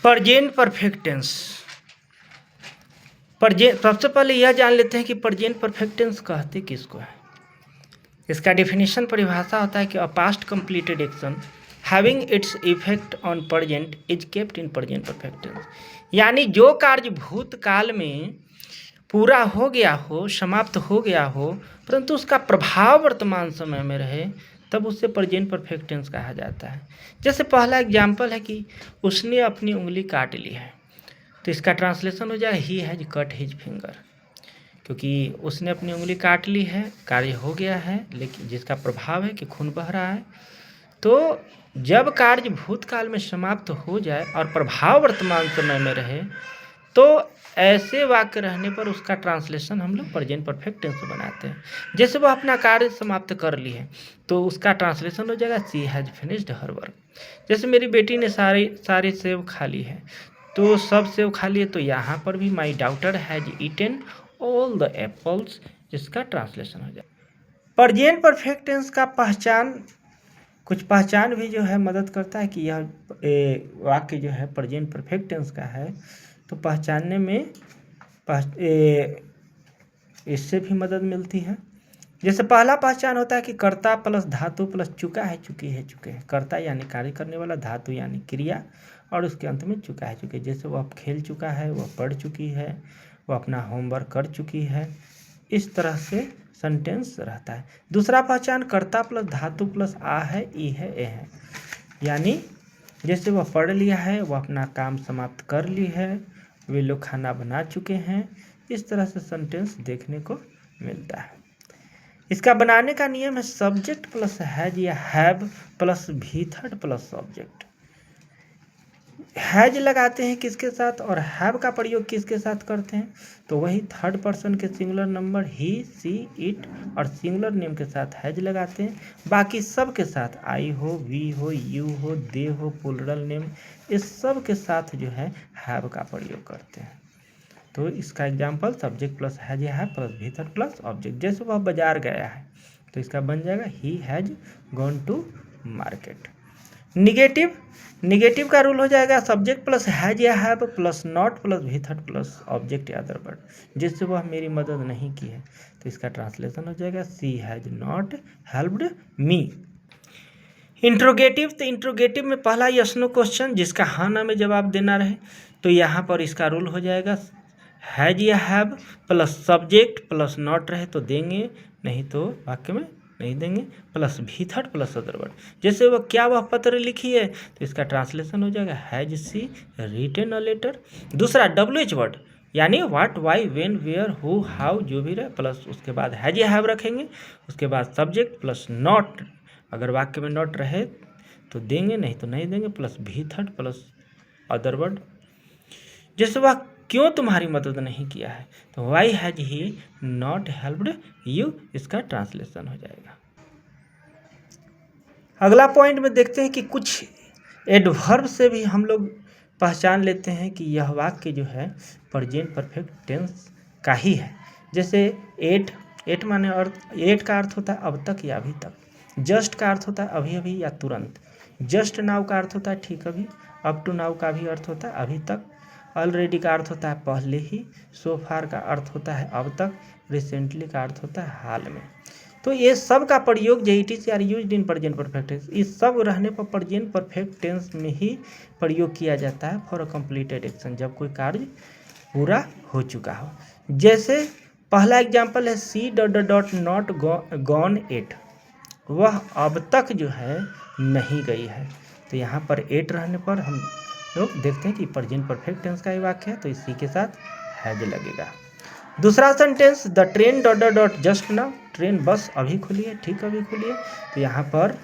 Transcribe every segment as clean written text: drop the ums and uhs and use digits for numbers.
Present perfect tense. सबसे पहले यह जान लेते हैं कि प्रेजेंट परफेक्ट टेंस कहते किसको है। इसका डेफिनेशन परिभाषा होता है कि a past completed action having its effect on present is kept in present perfect tense. यानी जो कार्य भूतकाल में पूरा हो गया हो, समाप्त हो गया हो, परंतु उसका प्रभाव वर्तमान समय में रहे, तब उससे प्रेजेंट परफेक्ट टेंस कहा जाता है। जैसे पहला एग्जाम्पल है कि उसने अपनी उंगली काट ली है, तो इसका ट्रांसलेशन हो जाएगा he has cut his finger. क्योंकि उसने अपनी उंगली काट ली है, कार्य हो गया है, लेकिन जिसका प्रभाव है कि खून बह रहा है। तो जब कार्य भूतकाल में समाप्त हो जाए और प्रभाव वर्तमान समय में रहे, तो ऐसे वाक्य रहने पर उसका ट्रांसलेशन हम लोग प्रेजेंट परफेक्ट टेंस बनाते हैं। जैसे वो अपना कार्य समाप्त कर ली है, तो उसका ट्रांसलेशन हो जाएगा she has finished her work. जैसे मेरी बेटी ने सारे सेब खा ली है, तो सब सेब खा लिए, तो यहाँ पर भी my daughter has eaten all the apples, जिसका ट्रांसलेशन हो जाए। प्रेजेंट परफेक्ट टेंस का कुछ पहचान भी जो है मदद करता है कि यह वाक्य जो है प्रेजेंट परफेक्ट टेंस का है। तो पहचानने में इससे भी मदद मिलती है। जैसे पहला पहचान होता है कि कर्ता प्लस धातु प्लस चुका है, चुकी है, चुके हैं। कर्ता यानी कार्य करने वाला, धातु यानी क्रिया, और उसके अंत में चुका है, चुके। जैसे वह खेल चुका है, वह पढ़ चुकी है, वह अपना होमवर्क कर चुकी है। इस तरह से सेंटेंस रहता है। दूसरा पहचान कर्ता प्लस धातु प्लस आ है, ई है, ए है। यानी जैसे वह पढ़ लिया है, वह अपना काम समाप्त कर ली है, वे लोग खाना बना चुके हैं। इस तरह से सेंटेंस देखने को मिलता है। इसका बनाने का नियम है सब्जेक्ट प्लस हैज या have plus V third plus object. Has लगाते हैं किसके साथ और हैव का प्रयोग किसके साथ करते हैं, तो वही थर्ड पर्सन के singular number he, she, it और सिंगुलर नेम के साथ हैज लगाते हैं। बाकी सब के साथ आई हो, वी हो, यू हो, दे हो, प्लूरल नेम, इस सब के साथ जो है हैव का प्रयोग करते हैं। तो इसका एग्जाम्पल सब्जेक्ट प्लस हैज या have plus V third plus object. जैसे वह बाजार गया है, तो इसका बन जाएगा he has gone to market. Negative का रूल हो जाएगा सब्जेक्ट प्लस हैज या have plus not plus V third plus object या अदर वर्ड। जिससे वह मेरी मदद नहीं की है, तो इसका ट्रांसलेशन हो जाएगा she has not helped me. Interrogative, तो इंट्रोगेटिव में पहला यस नो क्वेश्चन जिसका हाँ ना में जवाब देना रहे, तो यहाँ पर इसका रूल हो जाएगा हैज या have plus subject plus not रहे तो देंगे, नहीं तो वाक्य में नहीं देंगे, plus V third plus other word. जैसे वह पत्र लिखी है, तो इसका ट्रांसलेशन हो जाएगा has she written a letter. दूसरा WH वर्ड यानी what, why, when, where, who, how, जो भी रहे, प्लस उसके बाद हैज या हैव रखेंगे, उसके बाद सब्जेक्ट प्लस नॉट, अगर वाक्य में नॉट रहे तो देंगे, नहीं तो नहीं देंगे, plus V third plus other word. जैसे वह क्यों तुम्हारी मदद नहीं किया है, तो why has he not helped you, इसका ट्रांसलेशन हो जाएगा। अगला पॉइंट में देखते हैं कि कुछ एडवर्ब से भी हम लोग पहचान लेते हैं कि यह वाक्य जो है प्रेजेंट परफेक्ट टेंस का ही है। जैसे एट माने एट का अर्थ होता है अब तक या अभी तक। जस्ट का अर्थ होता है अभी अभी या तुरंत। जस्ट नाउ का अर्थ होता है ठीक अभी। अप टू नाउ का भी अर्थ होता है अभी तक। ऑलरेडी का अर्थ होता है पहले ही। सो फार का अर्थ होता है अब तक। रिसेंटली का अर्थ होता है हाल में। तो ये सब का प्रयोग JETs are used in present perfect tense. इस सब रहने पर प्रेजेंट परफेक्ट टेंस में ही प्रयोग किया जाता है फॉर अ कंप्लीटेड एक्शन, जब कोई कार्य पूरा हो चुका हो। जैसे पहला एग्जांपल है she dot not gone at, वह अब तक जो है नहीं गई है। तो यहाँ पर एट रहने पर हम लोग देखते हैं कि प्रेजेंट परफेक्ट टेंस का ही वाक्य है, तो इसी के साथ हैज लगेगा। दूसरा sentence the train dot just now, train bus अभी खुली है, ठीक अभी खुली है। तो यहाँ पर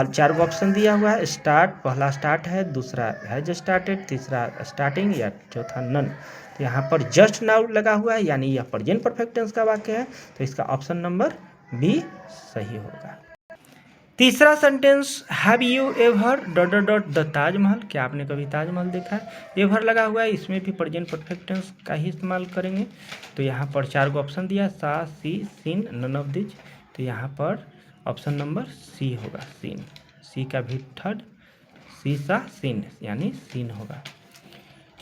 4 ऑप्शन दिया हुआ है। स्टार्ट, पहला स्टार्ट है, दूसरा हैज स्टार्टेड, तीसरा स्टार्टिंग या चौथा नन। तो यहाँ पर जस्ट नाउ लगा हुआ है, यानी यह प्रेजेंट परफेक्ट टेंस का वाक्य है, तो इसका ऑप्शन नंबर बी सही होगा। तीसरा sentence have you ever dot the Taj Mahal, क्या आपने कभी ताजमहल देखा है। एवर लगा हुआ है, इसमें भी प्रेजेंट परफेक्ट टेंस का ही इस्तेमाल करेंगे। तो यहाँ पर 4 ऑप्शन दिया, सा, सी, सीन, नन ऑफ दिस। तो यहाँ पर ऑप्शन नंबर सी होगा, सीन। सी का भी थर्ड, सी सा सीन यानी सीन होगा।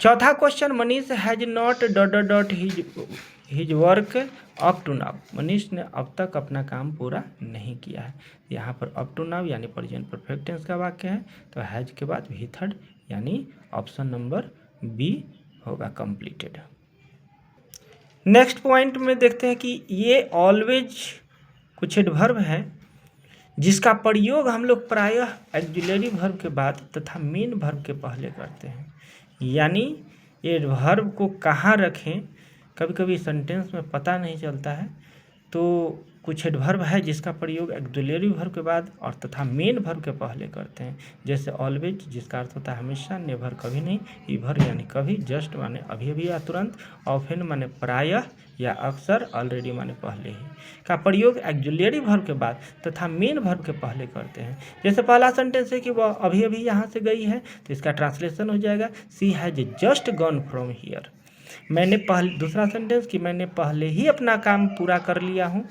चौथा question, Manish has not dot dot dot his work up to now. Manish ने अब तक अपना काम पूरा नहीं किया है। यहाँ पर अप टू नाउ यानी प्रेजेंट परफेक्ट टेंस का वाक्य है, तो हैज के बाद भी थर्ड यानी ऑप्शन नंबर बी होगा कंप्लीटेड। नेक्स्ट पॉइंट में देखते हैं कि ये ऑलवेज कुछ एडवर्ब है जिसका प्रयोग हम लोग प्रायः ऑक्सिलरी वर्ब के बाद तथा मेन वर्ब के पहले करते हैं। यानी एडवर्ब को कहाँ रखें कभी कभी सेंटेंस में पता नहीं चलता है, तो कुछ एडवर्ब है जिसका प्रयोग ऑक्सिलरी वर्ब के बाद और तथा मेन वर्ब के पहले करते हैं। जैसे ऑलवेज जिसका अर्थ होता है हमेशा, नेवर कभी नहीं, ईवर यानी कभी, जस्ट माने अभी अभी या तुरंत, ऑफन माने प्रायः या अक्सर, ऑलरेडी माने पहले ही का प्रयोग ऑक्सिलरी वर्ब के बाद तथा मेन वर्ब के पहले करते हैं। जैसे पहला सेंटेंस है कि वह अभी अभी यहाँ से गई है, तो इसका ट्रांसलेशन हो जाएगा she has just gone from here. दूसरा सेंटेंस कि मैंने पहले ही अपना काम पूरा कर लिया हूँ,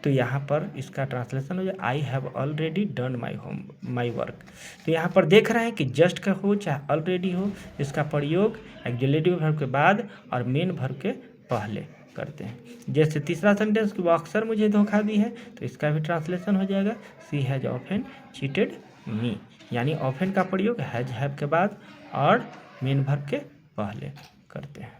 तो यहाँ पर इसका ट्रांसलेशन हो जाए I have already done my work. तो यहाँ पर देख रहे हैं कि जस्ट का हो चाहे ऑलरेडी हो, इसका प्रयोग ऑक्सिलरी वर्ब के बाद और मेन वर्ब के पहले करते हैं। जैसे तीसरा सेंटेंस कि वो अक्सर मुझे धोखा दी है, तो इसका भी ट्रांसलेशन हो जाएगा सी हैज ऑफन चीटेड मी। यानी ऑफन का प्रयोग हैज हैव के बाद और मेन वर्ब के पहले करते हैं।